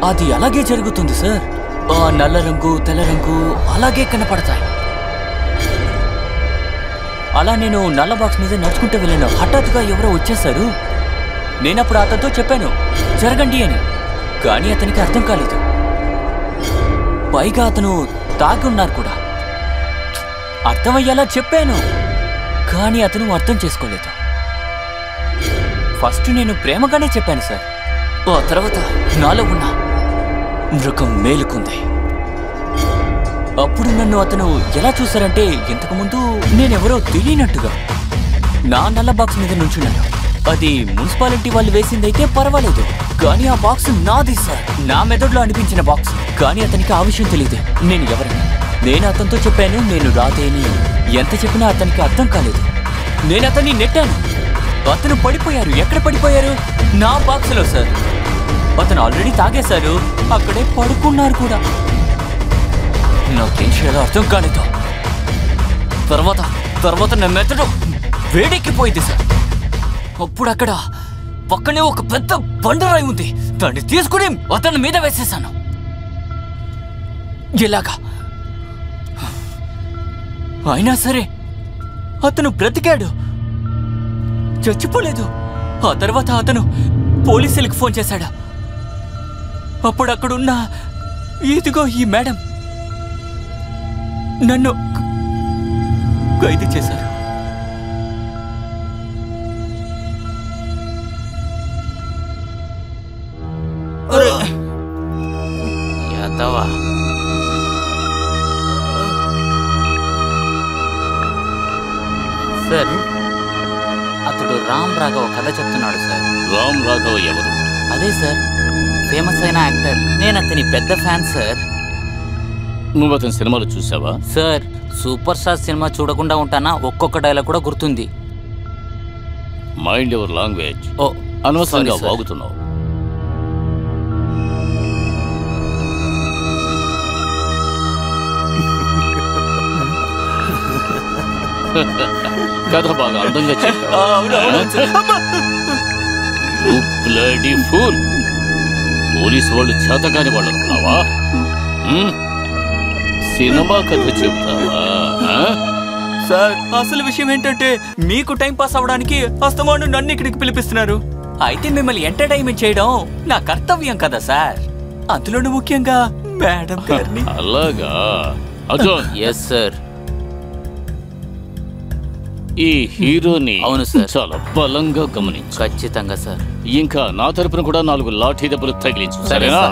అది అలాగే జరుగుతుంది సార్. ఆ నల్ల రంగు తెల్ల రంగు అలాగే కనపడతాయి. అలా నేను నల్ల బాక్స్ మీద నడుచుకుంటూ వెళ్ళాను. హఠాత్తుగా ఎవరో వచ్చేశారు. నేనప్పుడు అతనితో చెప్పాను జరగండి అని, కానీ అతనికి అర్థం కాలేదు. పైగా అతను తాగి ఉన్నారు కూడా. అర్థమయ్యేలా చెప్పాను, కానీ అతను అర్థం చేసుకోలేదు. ఫస్ట్ నేను ప్రేమగానే చెప్పాను సార్. ఆ తర్వాత నాలో ఉన్న మృగం మేలుకుంది. అప్పుడు నన్ను అతను ఎలా చూశారంటే, ఇంతకుముందు నేనెవరో తెలియనట్టుగా. నా నల్ల బాక్స్ మీద నుంచున్నాను. అది మున్సిపాలిటీ వాళ్ళు వేసిందైతే పర్వాలేదు, కానీ ఆ బాక్స్ నాది సార్. నా మెదడులో అనిపించిన బాక్స్. కానీ అతనికి ఆ విషయం తెలియదు నేను ఎవరని. నేను అతనితో చెప్పాను నేను రాదేని. ఎంత చెప్పినా అతనికి అర్థం కాలేదు. నేను అతన్ని నెట్టాను. అతను పడిపోయారు. ఎక్కడ పడిపోయారు? నా బాక్స్లో సార్. అతను ఆల్రెడీ తాగేశారు, అక్కడే పడుకున్నారు కూడా. నాకేం చేయాలో అర్థం కాలేదు. తర్వాత నా మెదడు వేడెక్కిపోయింది సార్. అప్పుడు అక్కడ పక్కనే ఒక పెద్ద బండరాయి ఉంది. దాన్ని తీసుకుని అతని మీద వేసేశాను. ఎలాగా? అయినా సరే అతను బ్రతికాడు, చచ్చిపోలేదు. ఆ తర్వాత అతను పోలీసులకు ఫోన్ చేశాడు. అప్పుడు అక్కడున్న ఇదిగో ఈ మేడం నన్ను ఖైదు చేశారు. సార్, అతడు రామ్ రాఘవ కథ చెప్తున్నాడు సార్. రామ్ రాఘవ ఎవరు? అదే సార్, ఫేమస్ అయిన యాక్టర్. నేను అతని పెద్ద ఫ్యాన్ సార్. నువ్వు అతని సినిమాలు చూసావా? సార్, సూపర్ స్టార్ సినిమా చూడకుండా ఉంటానా? ఒక్కొక్క డైలాగ్ కూడా గుర్తుంది. Mind your language. ఓ, అనవసరంగా వాగుతున్నావు. కథ బాగా అర్థంగా చెప్పావు. పోలీసు వాళ్ళు చేతగాని వాళ్ళు అనుకున్నావా? సినిమా కథ చెప్తావా? సార్, అసలు విషయం ఏంటంటే మీకు టైం పాస్ అవడానికి అస్తమాను నన్ను ఇక్కడికి పిలిపిస్తున్నారు. అయితే మిమ్మల్ని ఎంటర్టైన్మెంట్ చేయడం నా కర్తవ్యం కదా సార్. అందులోనూ ముఖ్యంగా మేడం గారిని. అలాగా అర్జున్? Yes sir. ఈ హీరోని అవును సార్, చాలా బలంగా గమనించు. ఖచ్చితంగా సార్. ఇంకా నా తరపున కూడా 4 లాఠీ దెబ్బలు తగిలించు, సరేనా?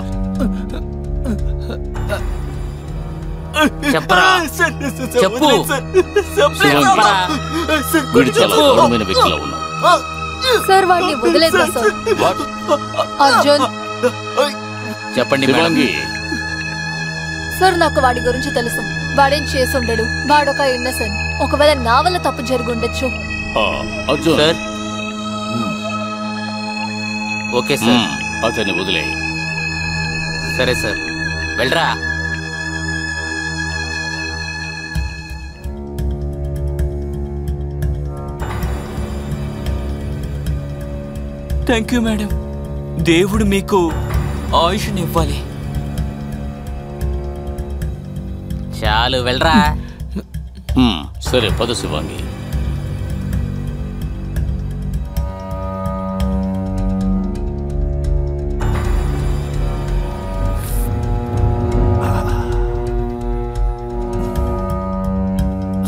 చెప్పరా? చెప్పు. వీడు చాలా గౌరవమైన వ్యక్తిలా ఉన్నాడు. సార్, వాడిని వదిలేద్దా సార్? అర్జున్, చెప్పండి శివాంగి. సార్, నాకు వాడి గురించి తెలుసు. వాడేం చేసి ఉండడు. వాడొక ఇన్నసెంట్. ఒకవేళ నా వల్ల తప్పు జరుగుండొచ్చు. అర్జున్ సార్. Okay sir. అతన్ని వదిలే. సరే సార్, వెళ్ళరా. Thank you madam. దేవుడు మీకు ఆయుష్ని ఇవ్వాలి. చాలు, వెళ్ళరా. సరే, పద శివాంగి.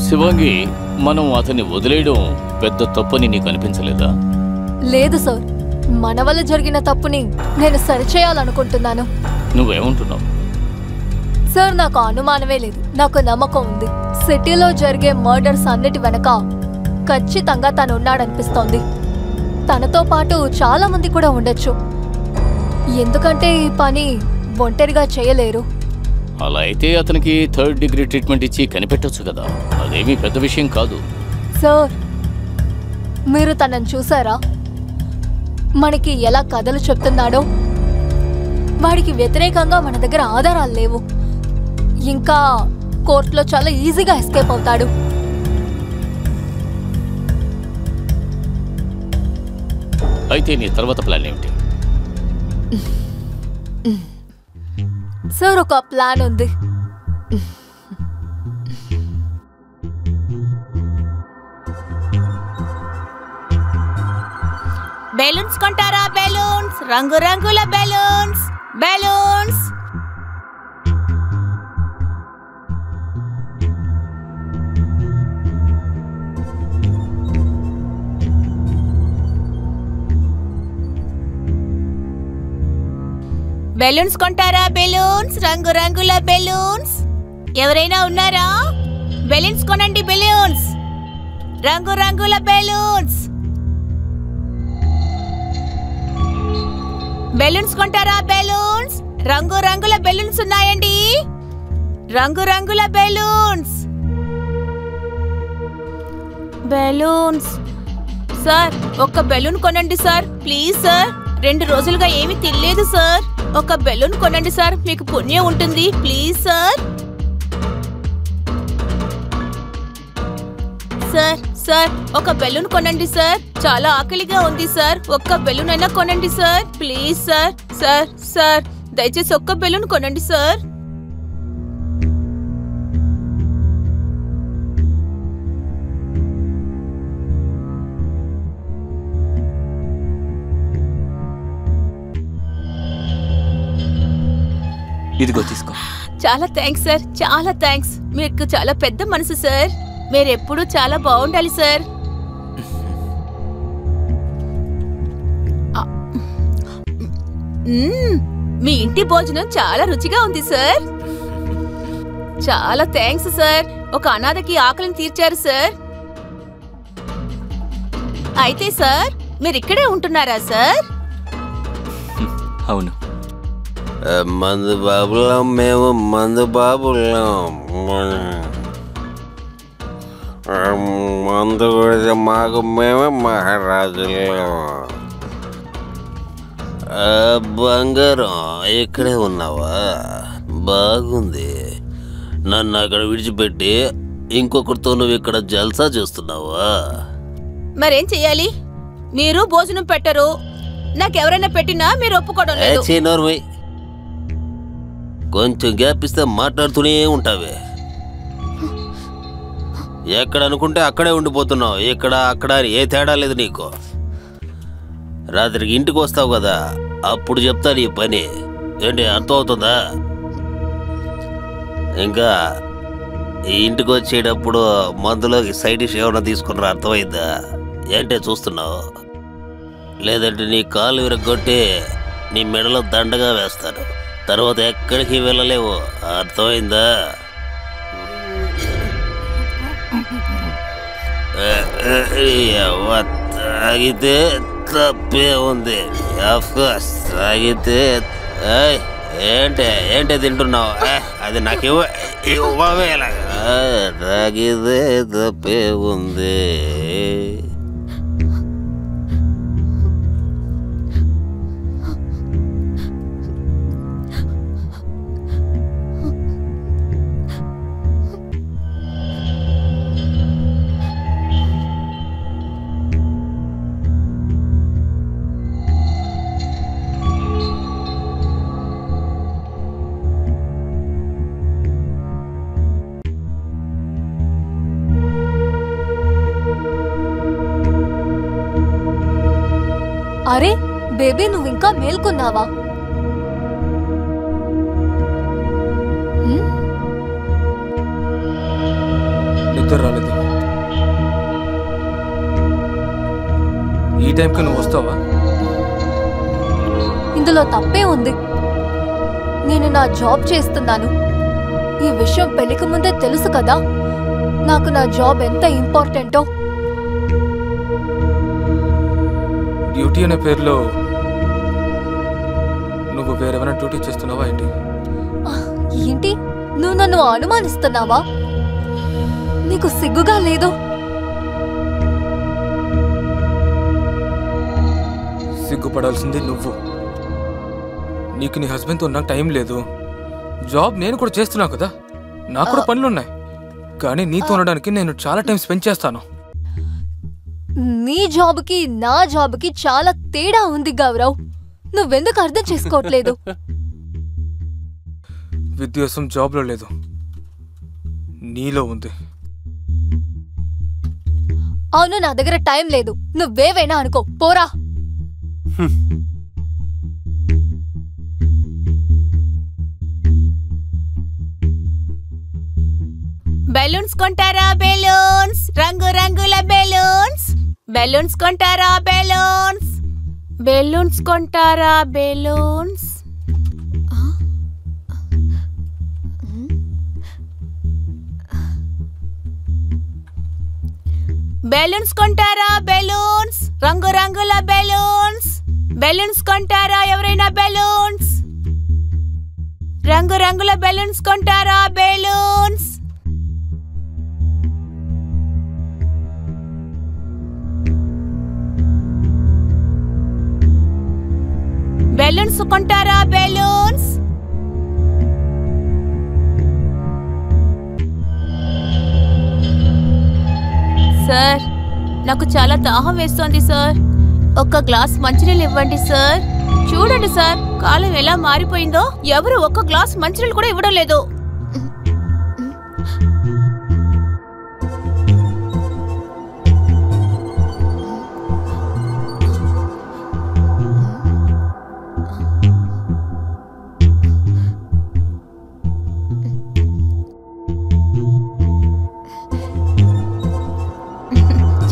శివాంగి, మనం అతన్ని వదిలేయడం పెద్ద తప్పని నీకు అనిపించలేదా? లేదు సార్, మన వల్ల జరిగిన తప్పుని నేను సరిచేయాలనుకుంటున్నాను. నువ్వేమంటున్నావు? సార్, నాకు అనుమానమే లేదు. నాకు నమ్మకం ఉంది. సిటీలో జరిగే మర్డర్స్ అన్నిటి వెనక ఖచ్చితంగా తను ఉన్నాడనిపిస్తోంది. తనతో పాటు చాలా మంది కూడా ఉండొచ్చు. ఎందుకంటే ఈ పని ఒంటరిగా చేయలేరు. అలా అయితే అతనికి 3rd డిగ్రీ ట్రీట్మెంట్ ఇచ్చి కనిపెట్టొచ్చు కదా. అదేమీ పెద్ద విషయం కాదు. సార్, మీరు తనని చూసారా? మనకి ఎలా కథలు చెప్తున్నాడో. వాడికి వ్యతిరేకంగా మన దగ్గర ఆధారాలు లేవు. ఇంకా కోర్టులో చాలా ఈజీగా ఎస్కేప్ అవుతాడు. అయితే నీ తర్వాత ప్లాన్ ఏమిటి? సార్ ఒక ప్లాన్ ఉంది. బెలూన్స్ కొంటారా? బెలూన్స్, రంగురంగుల బెలూన్స్. బెలూన్స్ బెలూన్స్ కొంటారా? బెలూన్స్, రంగురంగుల బెలూన్స్. ఎవరైనా ఉన్నారా? బెలూన్స్ కొనండి. బెలూన్స్, రంగురంగుల బెలూన్స్. బెలూన్స్ కొంటారా? బెలూన్స్, రంగురంగుల బెలూన్స్ ఉన్నాయండి. రంగురంగుల బెలూన్స్. బెలూన్స్. సార్, ఒక్క బెలూన్ కొనండి సార్, ప్లీజ్ సార్. 2 రోజులుగా ఏమీ తినలేదు సార్. ఒక బెలూన్ కొనండి సార్, మీకు పుణ్యం ఉంటుంది, ప్లీజ్ సార్. సార్ సార్, ఒక బెలూన్ కొనండి సార్, చాలా ఆకలిగా ఉంది సార్. ఒక్క బెలూన్ అయినా కొనండి sir, please sir. Sir sir, దయచేసి ఒక్క బెలూన్ కొనండి సార్. ఇదిగో తీసుకో. చాలా థ్యాంక్స్ సార్, చాలా థ్యాంక్స్. మీకు చాలా పెద్ద మనసు సార్. మీరెప్పుడు చాలా బాగుండాలి సార్. మీ ఇంటి భోజనం చాలా రుచిగా ఉంది సార్. చాలా థ్యాంక్స్ సార్. ఒక అనాథకి ఆకలిని తీర్చారు సార్. అయితే సార్, మీరు ఇక్కడే ఉంటున్నారా సార్? అవును. మందు బాబులం మేము, మందు బాబులం. మందు కొడితే మాకు మేమే మహారాజులం. బంగారం, ఇక్కడే ఉన్నావా? బాగుంది. నన్ను అక్కడ విడిచిపెట్టి ఇంకొకరితో నువ్వు ఇక్కడ జల్సా చేస్తున్నావా? మరేం చెయ్యాలి? మీరు భోజనం పెట్టరు, నాకెవరైనా పెట్టినా మీరు ఒప్పుకోవడం లేదు. కొంచెం గ్యాప్ ఇస్తే మాట్లాడుతూనే ఉంటావే. ఎక్కడ అనుకుంటే అక్కడే ఉండిపోతున్నావు. ఇక్కడ అక్కడ ఏ తేడా లేదు నీకు. రాత్రికి ఇంటికి వస్తావు కదా, అప్పుడు చెప్తా నీ పని ఏంటి, అర్థం అవుతుందా? ఇంకా ఈ ఇంటికి వచ్చేటప్పుడు మందులోకి సైడ్ డిష్ ఏమైనా తీసుకున్నారా? అర్థమైందా? ఏంటే చూస్తున్నావు? లేదంటే నీ కాలు విరగొట్టి నీ మెడలో దండగా వేస్తాను. తర్వాత ఎక్కడికి వెళ్ళలేవు, అర్థమైందా? తాగితే తప్పే ఉంది. తాగితే ఏంటే తింటున్నావు? అది నాకు ఇవ్వవే. తాగితే తప్పే ఉంది. అరే బేబీ, నువ్వింకా మేల్కొన్నావా? నిద్ర రాలేదు. ఈ టైంకి నువ్వు వస్తావా? ఇందులో తప్పే ఉంది. నేను నా జాబ్ చేస్తున్నాను. ఈ విషయం పెళ్లికి ముందే తెలుసు కదా నాకు నా జాబ్ ఎంత ఇంపార్టెంటో. డ్యూటీ అనే పేరులో నువ్వు వేరేమైనా డ్యూటీ చేస్తున్నావా ఏంటి? ఏంటి, నువ్వు నన్ను అనుమానిస్తున్నావా? నీకు సిగ్గుగా లేదు? సిగ్గుపడాల్సింది నువ్వు. నీకు నీ హస్బెండ్తో నాకు టైం లేదు. జాబ్ నేను కూడా చేస్తున్నా కదా, నాకు కూడా పనులున్నాయి. కానీ నీతో ఉండడానికి నేను చాలా టైం స్పెండ్ చేస్తాను. నీ జాబ్కి నా జాబ్కి చాలా తేడా ఉంది గౌరవ్. నువ్వెందుకు అర్థం చేసుకోవట్లేదు? విద్యాసం జాబ్లో లేదు, నీలో ఉంది. అవును, నా దగ్గర టైం లేదు. నువ్వేవైనా అనుకో, పోరా. బెలూన్స్ కొంటారా? బెలూన్స్, రంగు రంగుల బెలూన్స్. బెలూన్స్ కొంటారా? బెలూన్స్. బెలూన్స్ కొంటారా? బెలూన్స్. బెలూన్స్ కొంటారా? బెలూన్స్, రంగు రంగుల బెలూన్స్. బెలూన్స్ కొంటారా ఎవరైనా? బెలూన్స్, రంగు రంగుల బెలూన్స్ కొంటారా? బెలూన్స్. బెలూన్స్ కొంటారా? బెలూన్స్. సార్, నాకు చాలా దాహం వేస్తోంది సార్. ఒక్క గ్లాస్ మంచినీళ్ళు ఇవ్వండి సార్. చూడండి సార్, కాలం ఎలా మారిపోయిందో. ఎవరు ఒక్క గ్లాస్ మంచినీళ్ళు కూడా ఇవ్వడం లేదు.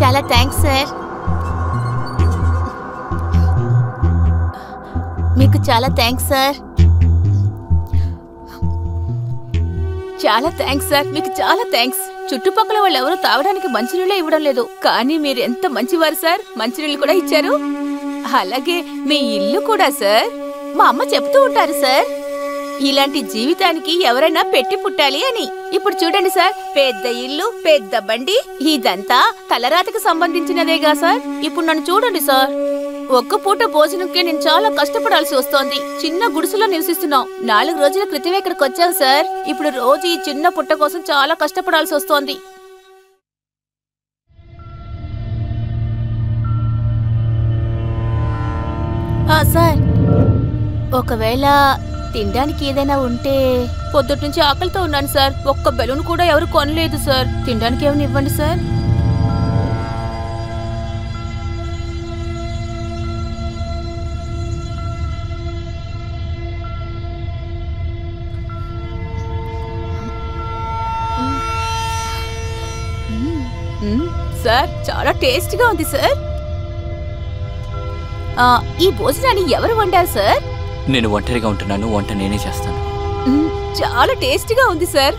చాలా థ్యాంక్స్ సార్. మీకు చాలా థ్యాంక్స్ సార్. చాలా థ్యాంక్స్ సార్, మీకు చాలా థ్యాంక్స్. చుట్టుపక్కల వాళ్ళు ఎవరు తాగడానికి మంచినీళ్ళే ఇవ్వడం లేదు, కానీ మీరు ఎంత మంచివారు సార్. మంచినీళ్ళు కూడా ఇచ్చారు. అలాగే మీ ఇల్లు కూడా సార్. మా అమ్మ చెప్తూ ఉంటారు సార్, ఇలాంటి జీవితానికి ఎవరైనా పెట్టి పుట్టాలి అని. ఇప్పుడు చూడండి సార్, పెద్ద ఇల్లు, పెద్ద బండి, ఇదంతా తలరాతకి సంబంధించినదేగా సార్. ఇప్పుడు నన్ను చూడండి సార్, ఒక్క పూట భోజనంకే నేను చాలా కష్టపడాల్సి వస్తోంది. చిన్న గుడిసెలో నివసిస్తున్నాం. 4 రోజుల క్రితమే ఇక్కడికి వచ్చాం సార్. ఇప్పుడు రోజు ఈ చిన్న పుట్ట కోసం చాలా కష్టపడాల్సి వస్తోంది. సార్, ఒకవేళ తినడానికి ఏదైనా ఉంటే. పొద్దుటి నుంచి ఆకలితో ఉన్నాను సార్. ఒక్క బెలూన్ కూడా ఎవరు కొనలేదు సార్. తినడానికి ఏమైనా ఇవ్వండి సార్. సార్, చాలా టేస్టీగా ఉంది సార్. ఈ భోజనాన్ని ఎవరు వండారు సార్? నేను ఒంటరిగా ఉంటున్నాను, వంట నేనే చేస్తాను. చాలా టేస్టీగా ఉంది సార్.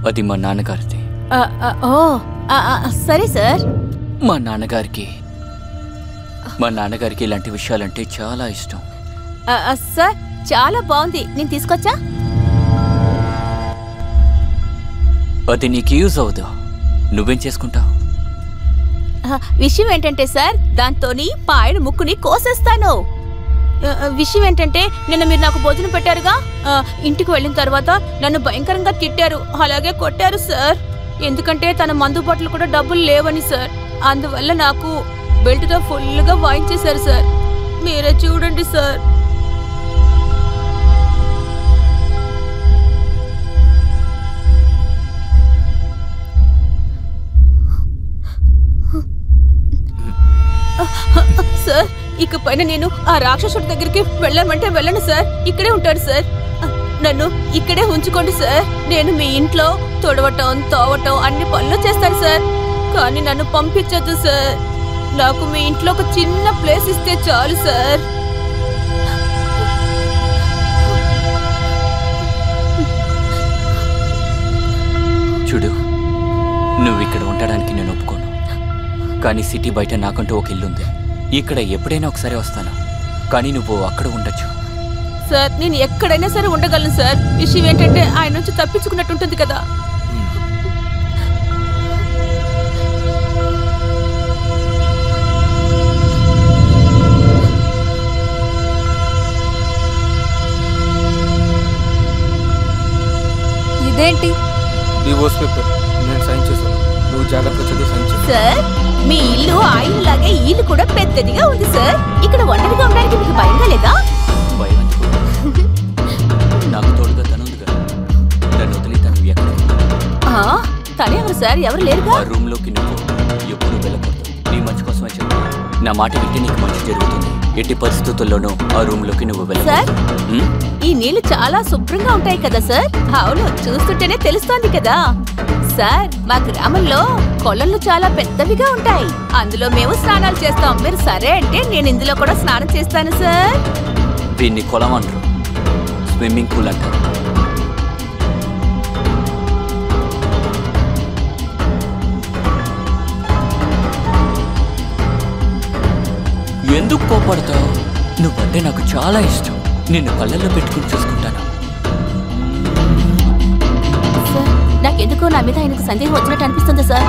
అది మా నాన్నగారిది. సరే సార్. మా నాన్నగారికి ఇలాంటి విషయాలంటే చాలా ఇష్టం. సార్, చాలా బాగుంది. నేను తీసుకొచ్చా. అది నీకు యూజ్ అవ్వదు. నువ్వేం చేసుకుంటావు? విషయం ఏంటంటే సార్, దాంతోని మా ఆయన ముక్కుని కోసేస్తాను. విషయం ఏంటంటే, నిన్న మీరు నాకు భోజనం పెట్టారుగా, ఇంటికి వెళ్ళిన తర్వాత నన్ను భయంకరంగా తిట్టారు, అలాగే కొట్టారు సార్. ఎందుకంటే తన మందు బాటలు కూడా డబ్బులు లేవని సార్. అందువల్ల నాకు బెల్ట్తో ఫుల్గా వాయించేశారు సార్. మీరే చూడండి సార్. సార్, ఇకపైన నేను ఆ రాక్షసుడి దగ్గరికి వెళ్ళమంటే వెళ్ళను సార్. ఇక్కడే ఉంటాడు సార్. నన్ను ఇక్కడే ఉంచుకోండి సార్. నేను మీ ఇంట్లో తొడవటం, తోవటం అన్ని పనులు చేస్తాను సార్. కానీ నన్ను పంపించద్దు సార్. నాకు మీ ఇంట్లో ఒక చిన్న ప్లేస్ ఇస్తే చాలు సార్. నువ్వు ఇక్కడ ఉండడానికి నేను ఒప్పుకోను. కానీ సిటీ బయట నాకంటూ ఒక ఇల్లుంది. ఇక్కడ ఎప్పుడైనా ఒకసారి వస్తాను. కానీ నువ్వు అక్కడ ఉండొచ్చు. సార్ నేను ఎక్కడైనా సరే ఉండగలను సార్. విషయం ఏంటంటే ఆయన నుంచి తప్పించుకున్నట్టుంటుంది కదా. ఇదేంటి? డివోర్స్ పేపర్ నేను సైన్ చేశాను. నువ్వు జాగ్రత్తగా చదివి సైన్ చేయి. సార్ మీ ఇల్లు ఆ ఇల్లు లాగే ఈ ఇల్లు కూడా పెద్దదిగా ఉంది సార్. ఇక్కడ ఒంటరిగా ఉండడానికి మీకు భయంగా లేదా? భయం ఎందుకు? నాకు తోడుగా తనుందిగా. నన్ను వదిలి తను ఎక్కడ? తనేవారు సార్? ఎవరు లేరుగా? ఆ రూమ్ లోకి నువ్వు ఎప్పుడు వెళ్ళకూడదు. నీ మంచి కోసమే చెప్తాను. నా మాట వింటే నీకు మంచి జరుగుతుంది. ఎట్టి పరిస్థితుల్లోనూ ఆ రూమ్ లోకి నువ్వు సార్ వెళ్ళకూడదు. ఈ నీళ్లు చాలా శుభ్రంగా ఉంటాయి కదా సార్? అవును, చూస్తుంటేనే తెలుస్తోంది కదా సార్. మా గ్రామంలో కొలలు చాలా పెద్దవిగా ఉంటాయి. అందులో మేము స్నానాలు చేస్తాం. మీరు సరే అంటే నేను ఇందులో కూడా స్నానం చేస్తాను సార్. దీన్ని కొలం అంటారు, స్విమ్మింగ్ పూల్ అంటారు. ఎందుకు కోపడతావు? నువ్వంటే నాకు చాలా ఇష్టం. నిన్ను కళ్ళల్లో పెట్టుకుని చూసుకుంటాను. సార్ నాకెందుకో నా మీద ఆయనకు సందేహం వచ్చినట్టు అనిపిస్తుంది సార్.